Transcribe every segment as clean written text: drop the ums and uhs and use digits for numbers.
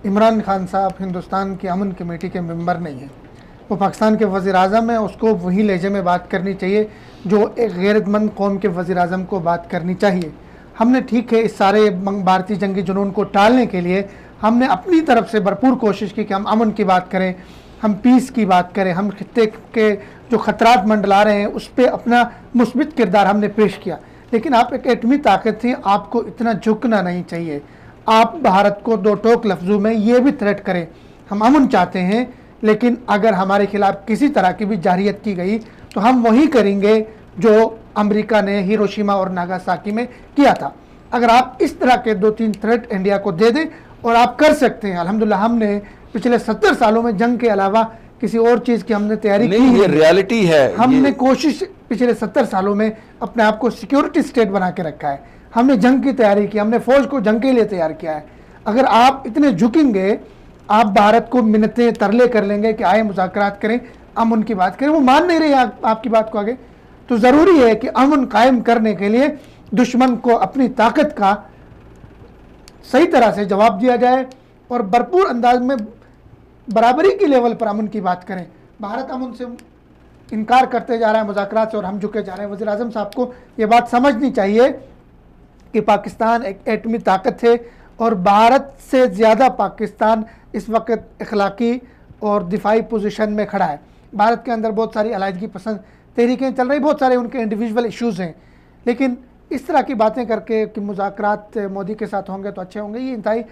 इमरान खान साहब हिंदुस्तान की अमन कमेटी के मेंबर नहीं हैं। वो पाकिस्तान के वज़ीर-ए-आज़म हैं, उसको वही लहजे में बात करनी चाहिए जो एक गैरतमंद कौम के वज़ीर-ए-आज़म को बात करनी चाहिए। हमने ठीक है इस सारे भारतीय जंगी जुनून को टालने के लिए हमने अपनी तरफ से भरपूर कोशिश की कि हम अमन की बात करें, हम पीस की बात करें, हम खित्ते के जो ख़तरात मंडला रहे हैं उस पर अपना मुस्बित किरदार हमने पेश किया। लेकिन आप एक एटमी ताकत थी, आपको इतना झुकना नहीं चाहिए। आप भारत को दो टोक लफ्ज़ों में ये भी थ्रेट करें, हम अमन चाहते हैं, लेकिन अगर हमारे खिलाफ किसी तरह की भी जारियत की गई तो हम वही करेंगे जो अमेरिका ने हिरोशिमा और नागासाकी में किया था। अगर आप इस तरह के 2-3 थ्रेट इंडिया को दे दें, और आप कर सकते हैं, अल्हम्दुलिल्लाह हमने पिछले 70 सालों में जंग के अलावा किसी और चीज़ की हमने तैयारी की नहीं, ये रियलिटी है। हमने कोशिश पिछले 70 सालों में अपने आप को सिक्योरिटी स्टेट बना के रखा है। हमने जंग की तैयारी की, हमने फ़ौज को जंग के लिए तैयार किया है। अगर आप इतने झुकेंगे, आप भारत को मिन्नतें तरले कर लेंगे कि आए मुज़ाकरात करें, अमन की बात करें, वो मान नहीं रहे आपकी बात को आगे। तो ज़रूरी है कि अमन कायम करने के लिए दुश्मन को अपनी ताकत का सही तरह से जवाब दिया जाए और भरपूर अंदाज में बराबरी की लेवल पर अमन की बात करें। भारत अमन से इनकार करते जा रहा है, मुज़ाकरात से, और हम झुके जा रहे हैं। वज़ीर आज़म साहब को ये बात समझनी चाहिए कि पाकिस्तान एक एटमी ताकत है और भारत से ज़्यादा पाकिस्तान इस वक्त अखलाकी और दिफाई पोजीशन में खड़ा है। भारत के अंदर बहुत सारी अलायदगी पसंद तहरीकें चल रही, बहुत सारे उनके इंडिविजुअल इश्यूज़ हैं, लेकिन इस तरह की बातें करके कि मुज़ाकरात मोदी के साथ होंगे तो अच्छे होंगे, ये इंतहाई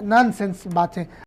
नॉनसेंस बात है।